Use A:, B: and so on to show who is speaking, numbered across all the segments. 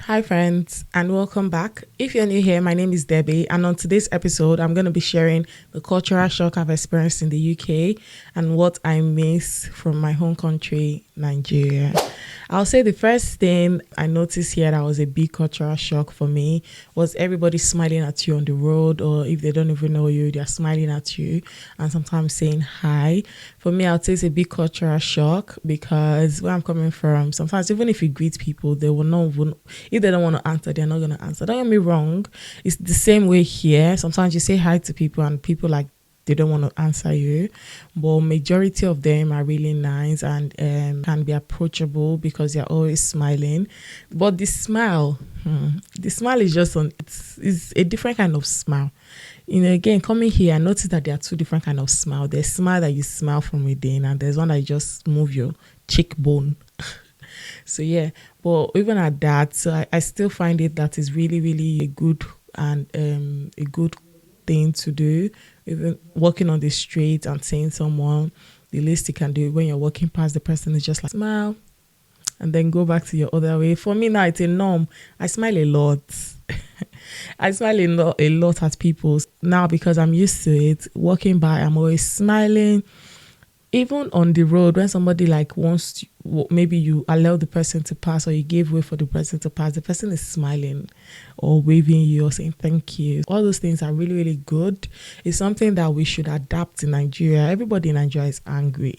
A: Hi friends and welcome back. If you're new here, my name is Debbie, and on today's episode I'm going to be sharing the cultural shock I've experienced in the UK and what I miss from my home country, Nigeria. I'll say the first thing I noticed here that was a big cultural shock for me was everybody smiling at you on the road, or if they don't even know you, they're smiling at you and sometimes saying hi. For me, I'll say it's a big cultural shock because where I'm coming from, sometimes even if you greet people, they will not even, if they don't want to answer, they're not going to answer. Don't get me wrong, it's the same way here. Sometimes you say hi to people and people they don't want to answer you, but majority of them are really nice and can be approachable because they're always smiling. But the smile is just it's a different kind of smile. Again, coming here, I noticed that there are two different kind of smile. There's smile that you smile from within, and there's one that you just move your cheekbone. So yeah, but even at that, so I still find it that is really, really a good and a good thing to do. Even walking on the street and seeing someone, the least you can do when you're walking past the person is just like smile and then go back to your other way. For me now, it's a norm. I smile a lot. I smile a lot at people now because I'm used to it. Walking by, I'm always smiling. Even on the road, when somebody wants to, maybe you allow the person to pass or you give way for the person to pass, the person is smiling or waving you or saying thank you. All those things are really, really good. It's something that we should adapt in Nigeria. Everybody in Nigeria is angry.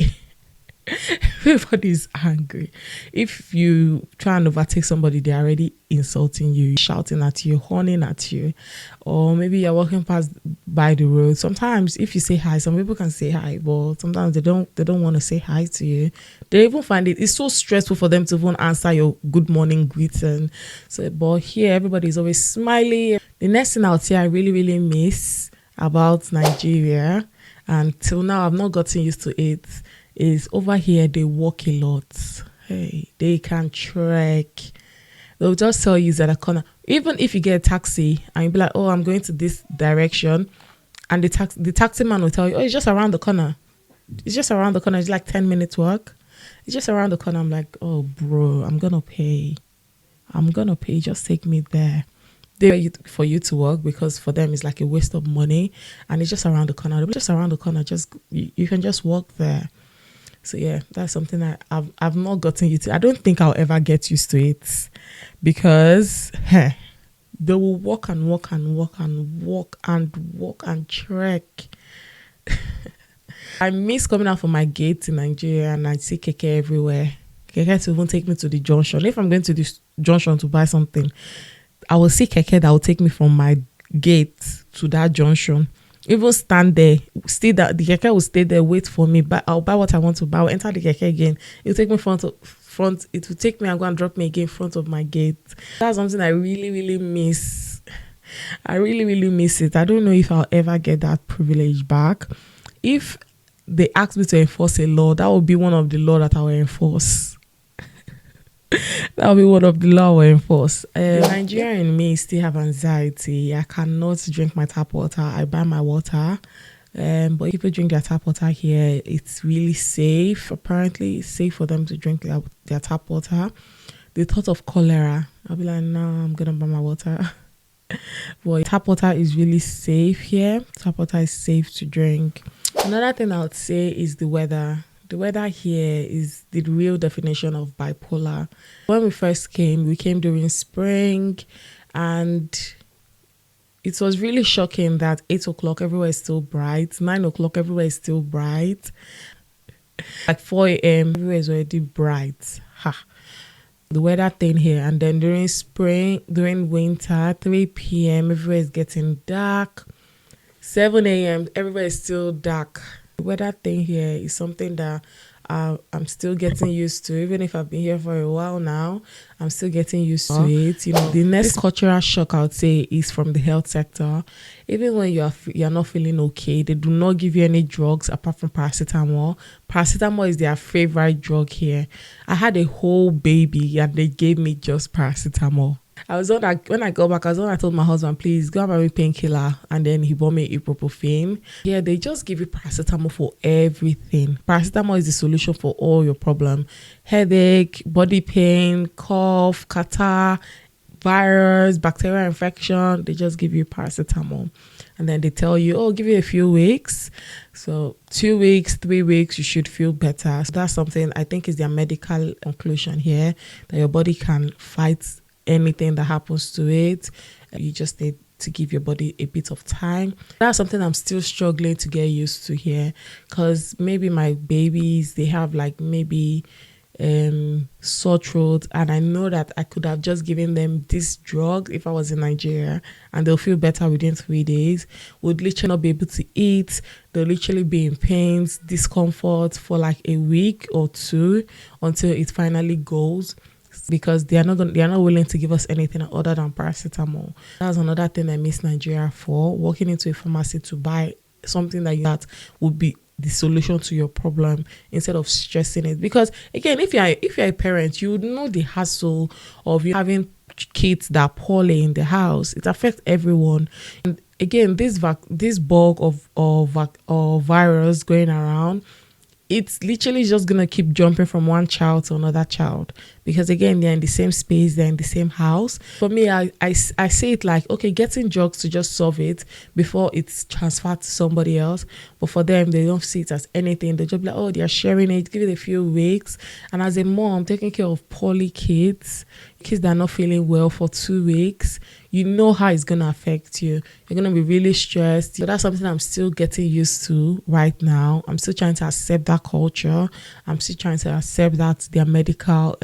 A: Everybody is angry. If you try and overtake somebody, they're already insulting you, shouting at you, horning at you, or maybe you're walking past by the road. Sometimes if you say hi, some people can say hi, but sometimes they don't want to say hi to you. They even find it's so stressful for them to even answer your good morning greeting. So, but here everybody is always smiling. The next thing I would say I really, really miss about Nigeria, and till now I've not gotten used to it, is over here they walk a lot. Hey, they can trek. They'll just tell you that a corner. Even if you get a taxi and you be like, oh, I'm going to this direction, and the taxi man will tell you, oh, it's just around the corner. It's just around the corner. It's like 10 minutes walk. It's just around the corner. I'm like, oh, bro, I'm gonna pay. Just take me there. They wait for you to work because for them it's like a waste of money, and it's just around the corner. Just around the corner. Just you can just walk there. So yeah, that's something that I've not gotten used to. I don't think I'll ever get used to it because they will walk and walk and walk and walk and walk and trek. I miss coming out from my gate in Nigeria and I see 𝐘𝐒 everywhere. 𝐘𝐒 to even take me to the junction. If I'm going to this junction to buy something, I will see 𝐘𝐒 that will take me from my gate to that junction. Even stand there, stay that the 𝐘𝐒 will stay there, wait for me. But I'll buy what I want to buy. I'll enter the 𝐘𝐒 again. It'll take me front. It will take me and go and drop me again in front of my gate. That's something I really, really miss. I really, really miss it. I don't know if I'll ever get that privilege back. If they ask me to enforce a law, that will be one of the law that I will enforce. That will be one of the law I will enforce. Nigerian in me still have anxiety. I cannot drink my tap water. I buy my water. But if people drink their tap water here, it's really safe. Apparently, it's safe for them to drink their tap water. The thought of cholera, I'll be like, no, I'm going to buy my water. But tap water is really safe here. Tap water is safe to drink. Another thing I would say is the weather. The weather here is the real definition of bipolar. When we first came, we came during spring, and it was really shocking that 8 o'clock everywhere is still bright, 9 o'clock everywhere is still bright, like 4 a.m. everywhere is already bright. The weather thing here. And then during spring, during winter, 3 p.m. everywhere is getting dark. 7 a.m. everywhere is still dark. The weather thing here is something that I'm still getting used to. Even if I've been here for a while now, I'm still getting used to it. The next cultural shock I would say is from the health sector. Even when you're not feeling okay, they do not give you any drugs apart from paracetamol. Paracetamol is their favorite drug here. I had a whole baby and they gave me just paracetamol. When I got back, I told my husband, please go and buy me painkiller, and then he bought me ibuprofen. Yeah, they just give you paracetamol for everything. Paracetamol is the solution for all your problem. Headache, body pain, cough, catarrh, virus, bacterial infection, they just give you paracetamol. And then they tell you, oh, give it a few weeks. So 2 weeks, 3 weeks, you should feel better. So that's something I think is their medical conclusion here, that your body can fight anything that happens to it. You just need to give your body a bit of time. That's something I'm still struggling to get used to here, because maybe my babies, they have like maybe sore throat, and I know that I could have just given them this drug if I was in Nigeria, and they'll feel better within 3 days. Would literally not be able to eat. They'll literally be in pains, discomfort for like a week or two until it finally goes, because they are not willing to give us anything other than paracetamol. That's another thing I miss Nigeria for, walking into a pharmacy to buy something that would be the solution to your problem instead of stressing it. Because again, if you're a parent, you would know the hassle of you having kids that are poorly in the house. It affects everyone. And again, this bug of virus going around, it's literally just gonna keep jumping from one child to another child, because again, they're in the same space, they're in the same house. For me, I say it like, okay, getting drugs to just solve it before it's transferred to somebody else. But for them, they don't see it as anything. They just be like, oh, they're sharing it, give it a few weeks. And as a mom taking care of poorly kids that are not feeling well for 2 weeks, you know how it's going to affect you. You're going to be really stressed. So that's something I'm still getting used to right now. I'm still trying to accept that culture. I'm still trying to accept that their medical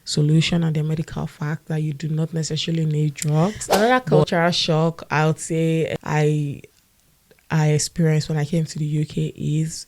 A: solution and their medical fact that you do not necessarily need drugs. Another cultural shock I would say I experienced when I came to the UK is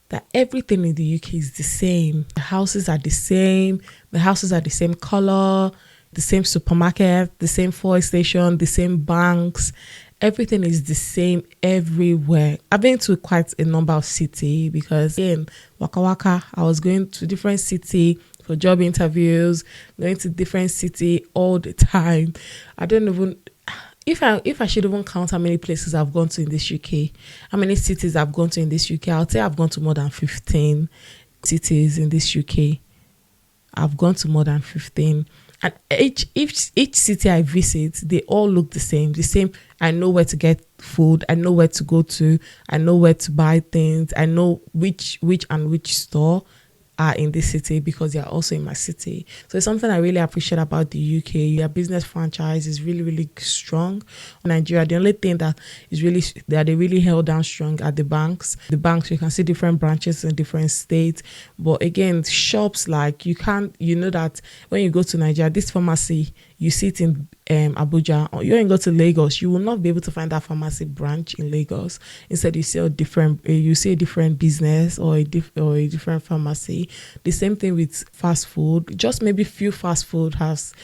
A: that everything in the UK is the same. The houses are the same. The houses are the same color, the same supermarket, the same fuel station, the same banks. Everything is the same everywhere. I've been to quite a number of cities, because in Waka Waka, I was going to different city for job interviews, going to different city all the time. I don't even, if I should even count how many places I've gone to in this UK, how many cities I've gone to in this UK, I'll say I've gone to more than 15 cities in this UK. I've gone to more than 15. And each city I visit, they all look the same. I know where to get food. I know where to go to. I know where to buy things. I know which store are in this city, because they are also in my city. So it's something I really appreciate about the UK. Their business franchise is really, really strong. In Nigeria, the only thing that is really that they really held down strong are the banks. The banks, you can see different branches in different states. But again, shops, like you know that when you go to Nigeria, this pharmacy, you see it in Abuja, or you go to Lagos, you will not be able to find that pharmacy branch in Lagos. Instead, you see a different business or a different pharmacy. The same thing with fast food. Just maybe few fast food has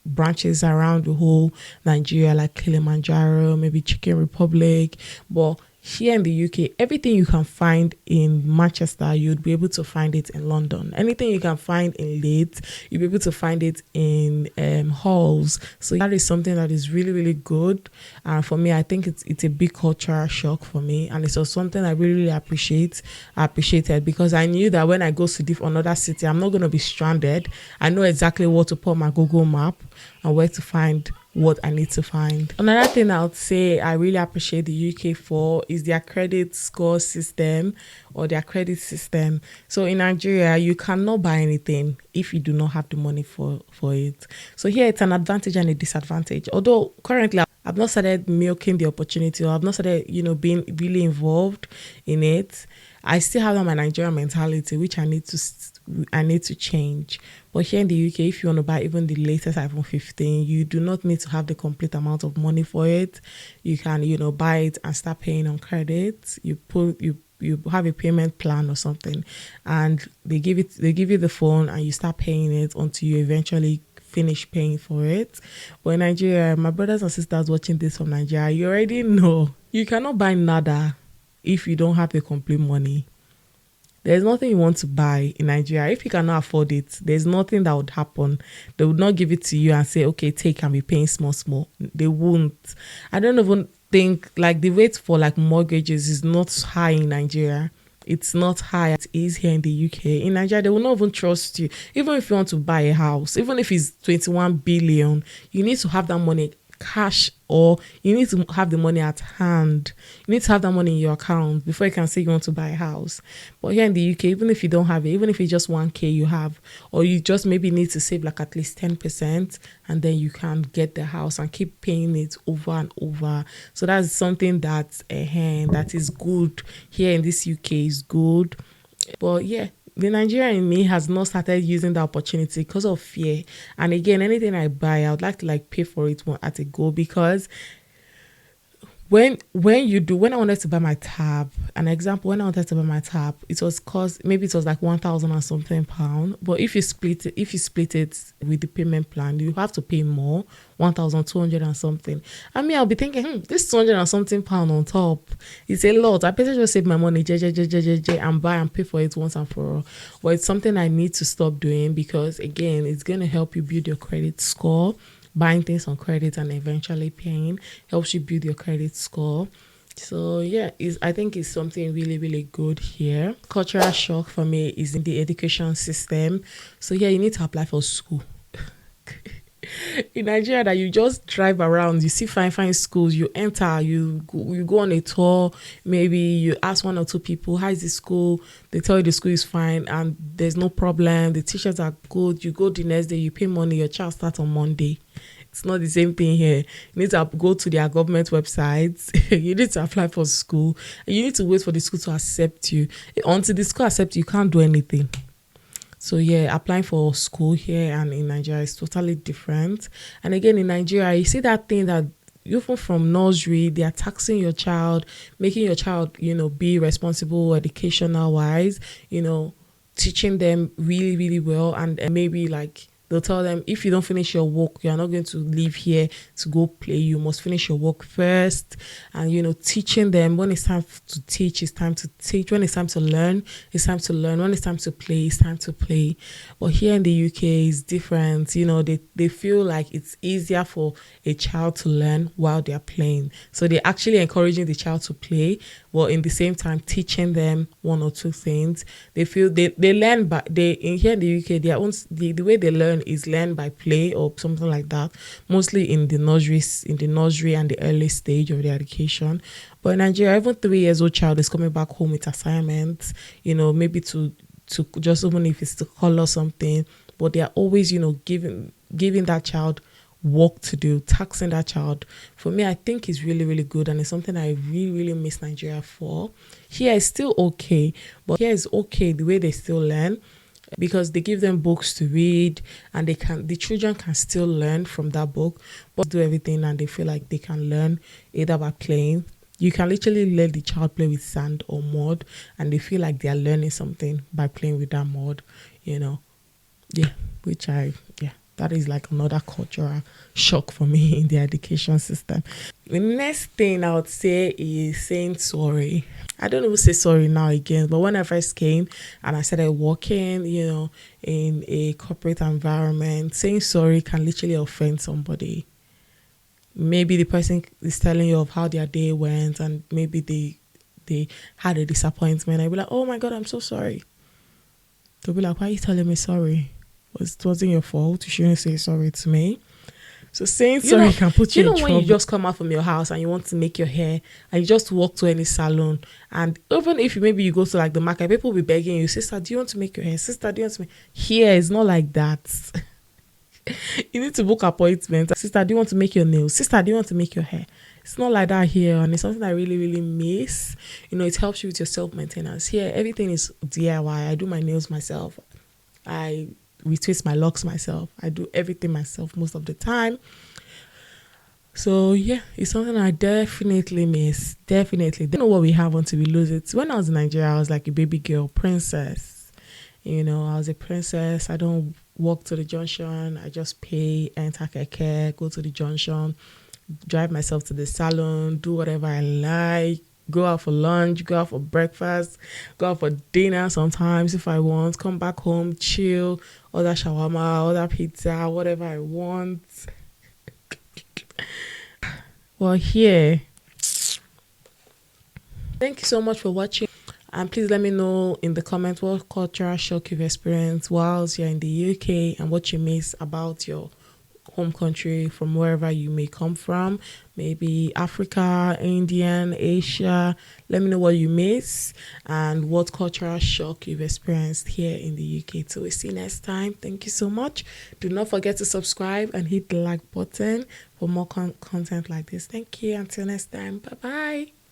A: branches around the whole Nigeria, like Kilimanjaro, maybe Chicken Republic. But here in the UK, everything you can find in Manchester, you'd be able to find it in London. Anything you can find in Leeds, you'll be able to find it in Halls. So that is something that is really, really good. And for me, I think it's a big cultural shock for me. And it's also something I really, really appreciate. I appreciated, because I knew that when I go to another city, I'm not going to be stranded. I know exactly what to put on my Google map and where to find what I need to find. Another thing I would say I really appreciate the UK for is their credit score system, or their credit system. So in Nigeria, you cannot buy anything if you do not have the money for it. So here it's an advantage and a disadvantage. Although currently I've not started milking the opportunity, or I've not started, being really involved in it. I still have my Nigerian mentality, which I need to change. But here in the UK, if you want to buy even the latest iPhone 15, you do not need to have the complete amount of money for it. You can, buy it and start paying on credit. You have a payment plan or something, and they give you the phone, and you start paying it until you eventually finish paying for it. But in Nigeria, my brothers and sisters watching this from Nigeria, you already know you cannot buy nada if you don't have the complete money. There's nothing you want to buy in Nigeria. If you cannot afford it, there's nothing that would happen. They would not give it to you and say, okay, take and be paying small. They won't. I don't even think, like, the rate for like mortgages is not high in Nigeria. it's not high as it is here in the UK. In Nigeria, they will not even trust you. Even if you want to buy a house, even if it's 21 billion, you need to have that money cash, or you need to have the money at hand. You need to have that money in your account before you can say you want to buy a house. But here in the UK, even if you don't have it, even if it's just 1k you have, or you just maybe need to save like at least 10%, and then you can get the house and keep paying it over and over. So that's something that that is good here in this UK, is good. But yeah, the Nigerian in me has not started using the opportunity because of fear. And again, anything I buy, I would like to like pay for it one at a go, because when I wanted to buy my tab, an example, when I wanted to buy my tab, it was maybe it was like 1,000 and something pound. But if you split it with the payment plan, you have to pay more, 1,200 and something. I mean, I'll be thinking, this 200 and something pound on top, it's a lot. I better just save my money, and buy and pay for it once and for all. But it's something I need to stop doing, because again, it's going to help you build your credit score. Buying things on credit and eventually paying helps you build your credit score. So yeah, I think it's something really, really good here. Cultural shock for me is in the education system. So yeah, you need to apply for school. In Nigeria, that you just drive around, you see fine schools, you enter, you go on a tour, maybe you ask one or two people, how is the school? They tell you the school is fine and there's no problem, the teachers are good. You go the next day, you pay money, your child starts on Monday. It's not the same thing here. You need to go to their government websites. You need to apply for school. And you need to wait for the school to accept you. Until the school accepts you, you can't do anything. So yeah, applying for school here and in Nigeria is totally different. And again, in Nigeria, you see that thing that even from nursery, they are taxing your child, making your child, be responsible educational wise, teaching them really, really well. And maybe like they'll tell them, if you don't finish your work, you're not going to leave here to go play. You must finish your work first. And, teaching them, when it's time to teach, it's time to teach. When it's time to learn, it's time to learn. When it's time to play, it's time to play. But here in the UK, it's different. They feel like it's easier for a child to learn while they're playing. So they're actually encouraging the child to play, while in the same time teaching them one or two things. They feel they learn here in the UK, the way they learn is learn by play or something like that, mostly in the nursery and the early stage of the education. But in Nigeria, even 3 years old child is coming back home with assignments, maybe to just, even if it's to color something, but they are always, giving that child work to do, taxing that child. For me, I think it's really, really good, and it's something I really, really miss Nigeria for. Here it's still okay, but here is okay the way they still learn, because they give them books to read, and the children can still learn from that book, but do everything, and they feel like they can learn either by playing. You can literally let the child play with sand or mud, and they feel like they are learning something by playing with that mud, that is like another cultural shock for me in the education system. The next thing I would say is saying sorry. I don't even say sorry now again, but when I first came and I started working, in a corporate environment, saying sorry can literally offend somebody. Maybe the person is telling you of how their day went, and maybe they had a disappointment. I'd be like, oh my God, I'm so sorry. They'll be like, why are you telling me sorry? It wasn't your fault. You shouldn't say sorry to me. So saying sorry can put you in trouble. When you just come out from your house and you want to make your hair, and you just walk to any salon, and even if maybe you go to like the market, people will be begging you, sister, do you want to make your hair? Sister, do you want to make... Here, it's not like that. You need to book appointments. Sister, do you want to make your nails? Sister, do you want to make your hair? It's not like that here, and it's something I really, really miss. It helps you with your self-maintenance. Here, everything is DIY. I do my nails myself. I retwist my locks myself. I do everything myself most of the time. So yeah, it's something I definitely miss. Definitely. Don't know what we have until we lose it. When I was in Nigeria, I was like a baby girl, princess. I was a princess. I don't walk to the junction. I just pay, enter 𝐷𝐿, go to the junction, drive myself to the salon, do whatever I like. Go out for lunch, go out for breakfast, go out for dinner sometimes if I want, come back home, chill, order shawarma, order pizza, whatever I want. Well, here, thank you so much for watching. And please let me know in the comments what cultural shock you've experienced whilst you're in the UK and what you miss about your home country from wherever you may come from, maybe Africa, Indian, Asia. Let me know what you miss and what cultural shock you've experienced here in the UK. So we'll see you next time. Thank you so much. Do not forget to subscribe and hit the like button for more content like this. Thank you. Until next time. Bye bye.